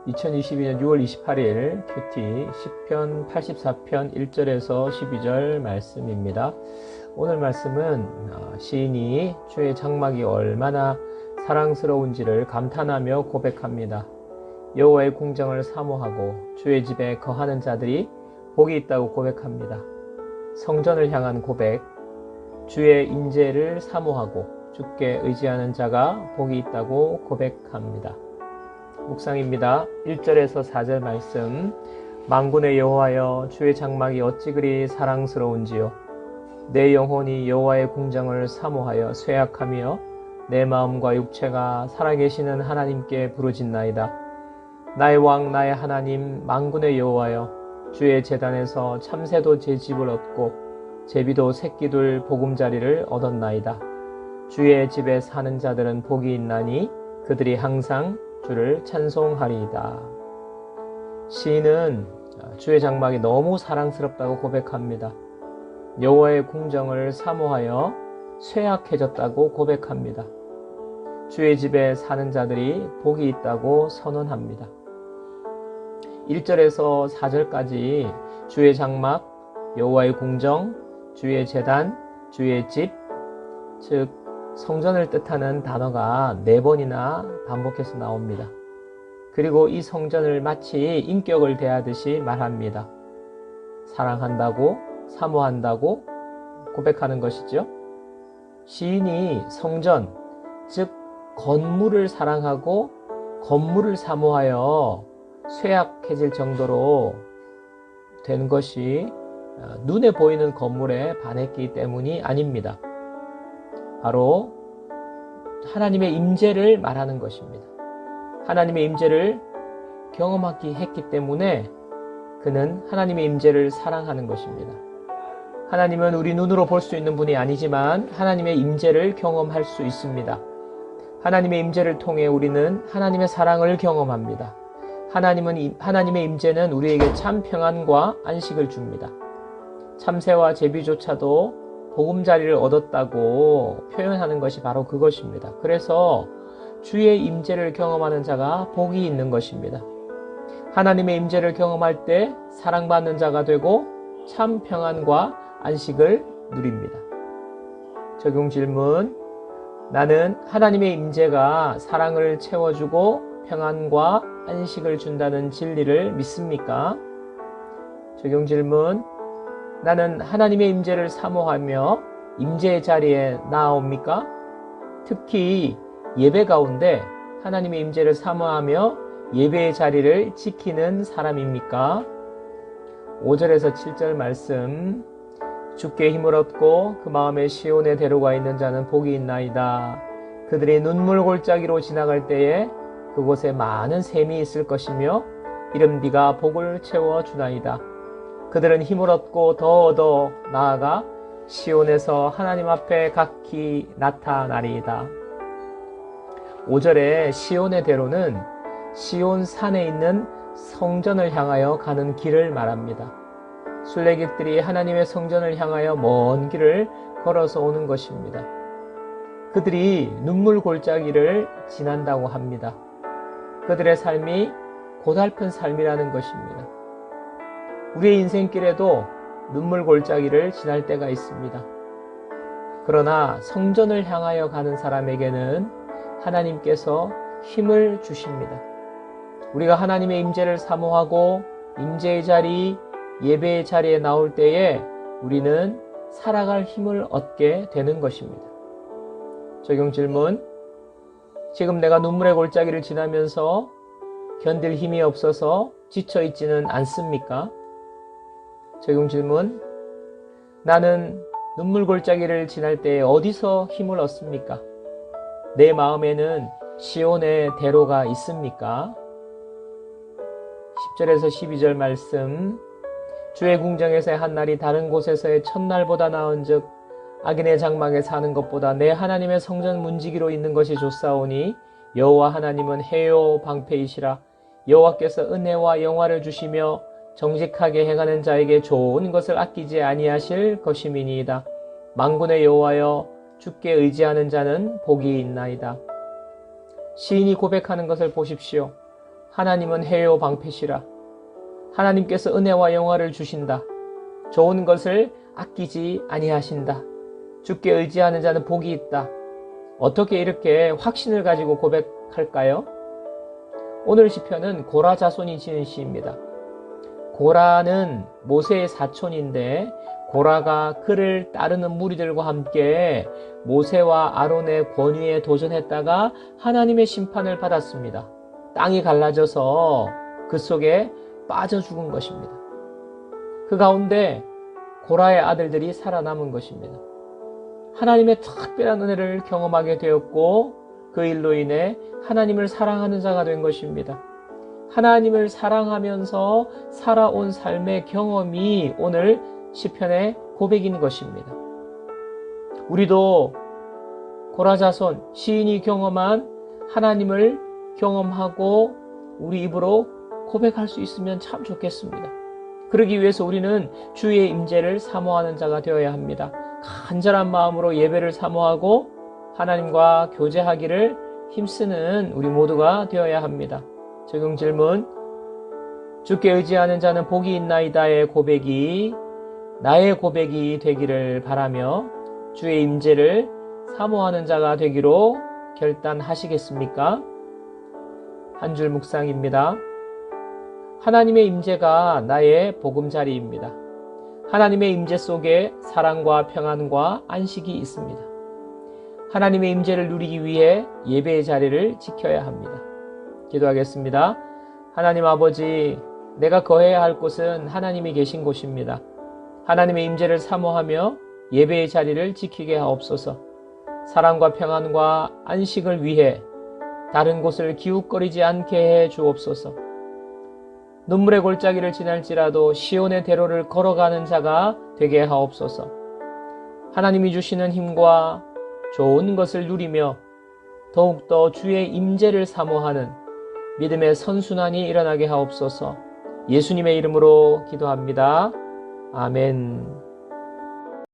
2022년 6월 28일 큐티 10편 84편 1절에서 12절 말씀입니다. 오늘 말씀은 시인이 주의 장막이 얼마나 사랑스러운지를 감탄하며 고백합니다. 여호와의 궁정을 사모하고 주의 집에 거하는 자들이 복이 있다고 고백합니다. 성전을 향한 고백, 주의 인재를 사모하고 주께 의지하는 자가 복이 있다고 고백합니다. 묵상입니다. 1절에서 4절 말씀. 만군의 여호와여, 주의 장막이 어찌 그리 사랑스러운지요. 내 영혼이 여호와의 궁정을 사모하여 쇠약하며 내 마음과 육체가 살아계시는 하나님께 부르짖나이다. 나의 왕 나의 하나님 만군의 여호와여, 주의 제단에서 참새도 제 집을 얻고 제비도 새끼둘 보금자리를 얻었나이다. 주의 집에 사는 자들은 복이 있나니 그들이 항상 주를 찬송하리이다. 시인은 주의 장막이 너무 사랑스럽다고 고백합니다. 여호와의 궁정을 사모하여 쇠약해졌다고 고백합니다. 주의 집에 사는 자들이 복이 있다고 선언합니다. 1절에서 4절까지 주의 장막, 여호와의 궁정, 주의 제단, 주의 집, 즉 성전을 뜻하는 단어가 4번이나 반복해서 나옵니다. 그리고 이 성전을 마치 인격을 대하듯이 말합니다. 사랑한다고, 사모한다고 고백하는 것이죠. 시인이 성전, 즉 건물을 사랑하고 건물을 사모하여 쇠약해질 정도로 된 것이 눈에 보이는 건물에 반했기 때문이 아닙니다. 바로 하나님의 임재를 말하는 것입니다. 하나님의 임재를 경험하기 했기 때문에 그는 하나님의 임재를 사랑하는 것입니다. 하나님은 우리 눈으로 볼 수 있는 분이 아니지만 하나님의 임재를 경험할 수 있습니다. 하나님의 임재를 통해 우리는 하나님의 사랑을 경험합니다. 하나님의 임재는 우리에게 참 평안과 안식을 줍니다. 참새와 제비조차도 보금자리를 얻었다고 표현하는 것이 바로 그것입니다. 그래서 주의 임재를 경험하는 자가 복이 있는 것입니다. 하나님의 임재를 경험할 때 사랑받는 자가 되고 참 평안과 안식을 누립니다. 적용 질문. 나는 하나님의 임재가 사랑을 채워주고 평안과 안식을 준다는 진리를 믿습니까? 적용 질문. 나는 하나님의 임재를 사모하며 임재의 자리에 나아옵니까? 특히 예배 가운데 하나님의 임재를 사모하며 예배의 자리를 지키는 사람입니까? 5절에서 7절 말씀. 주께 힘을 얻고 그 마음에 시온의 대로가 있는 자는 복이 있나이다. 그들이 눈물 골짜기로 지나갈 때에 그곳에 많은 샘이 있을 것이며 이른 비가 복을 채워주나이다. 그들은 힘을 얻고 더 나아가 시온에서 하나님 앞에 각기 나타나리이다. 5절에 시온의 대로는 시온 산에 있는 성전을 향하여 가는 길을 말합니다. 순례객들이 하나님의 성전을 향하여 먼 길을 걸어서 오는 것입니다. 그들이 눈물 골짜기를 지난다고 합니다. 그들의 삶이 고달픈 삶이라는 것입니다. 우리의 인생길에도 눈물 골짜기를 지날 때가 있습니다. 그러나 성전을 향하여 가는 사람에게는 하나님께서 힘을 주십니다. 우리가 하나님의 임재를 사모하고 임재의 자리, 예배의 자리에 나올 때에 우리는 살아갈 힘을 얻게 되는 것입니다. 적용 질문. 지금 내가 눈물의 골짜기를 지나면서 견딜 힘이 없어서 지쳐있지는 않습니까? 적용 질문. 나는 눈물 골짜기를 지날 때 어디서 힘을 얻습니까? 내 마음에는 시온의 대로가 있습니까? 10절에서 12절 말씀. 주의 궁정에서의 한 날이 다른 곳에서의 첫날보다 나은즉 악인의 장막에 사는 것보다 내 하나님의 성전 문지기로 있는 것이 좋사오니 여호와 하나님은 해요 방패이시라. 여호와께서 은혜와 영화를 주시며 정직하게 행하는 자에게 좋은 것을 아끼지 아니하실 것임이니이다. 만군의 여호와여, 주께 의지하는 자는 복이 있나이다. 시인이 고백하는 것을 보십시오. 하나님은 해요 방패시라. 하나님께서 은혜와 영화를 주신다. 좋은 것을 아끼지 아니하신다. 주께 의지하는 자는 복이 있다. 어떻게 이렇게 확신을 가지고 고백할까요? 오늘 시편은 고라 자손이 지은 시입니다. 고라는 모세의 사촌인데 고라가 그를 따르는 무리들과 함께 모세와 아론의 권위에 도전했다가 하나님의 심판을 받았습니다. 땅이 갈라져서 그 속에 빠져 죽은 것입니다. 그 가운데 고라의 아들들이 살아남은 것입니다. 하나님의 특별한 은혜를 경험하게 되었고 그 일로 인해 하나님을 사랑하는 자가 된 것입니다. 하나님을 사랑하면서 살아온 삶의 경험이 오늘 시편의 고백인 것입니다. 우리도 고라 자손 시인이 경험한 하나님을 경험하고 우리 입으로 고백할 수 있으면 참 좋겠습니다. 그러기 위해서 우리는 주의 임재를 사모하는 자가 되어야 합니다. 간절한 마음으로 예배를 사모하고 하나님과 교제하기를 힘쓰는 우리 모두가 되어야 합니다. 적용 질문. 주께 의지하는 자는 복이 있나이다의 고백이 나의 고백이 되기를 바라며 주의 임재를 사모하는 자가 되기로 결단하시겠습니까? 한 줄 묵상입니다. 하나님의 임재가 나의 보금자리입니다. 하나님의 임재 속에 사랑과 평안과 안식이 있습니다. 하나님의 임재를 누리기 위해 예배의 자리를 지켜야 합니다. 기도하겠습니다. 하나님 아버지, 내가 거해야 할 곳은 하나님이 계신 곳입니다. 하나님의 임재를 사모하며 예배의 자리를 지키게 하옵소서. 사랑과 평안과 안식을 위해 다른 곳을 기웃거리지 않게 해 주옵소서. 눈물의 골짜기를 지날지라도 시온의 대로를 걸어가는 자가 되게 하옵소서. 하나님이 주시는 힘과 좋은 것을 누리며 더욱더 주의 임재를 사모하는 믿음의 선순환이 일어나게 하옵소서. 예수님의 이름으로 기도합니다. 아멘.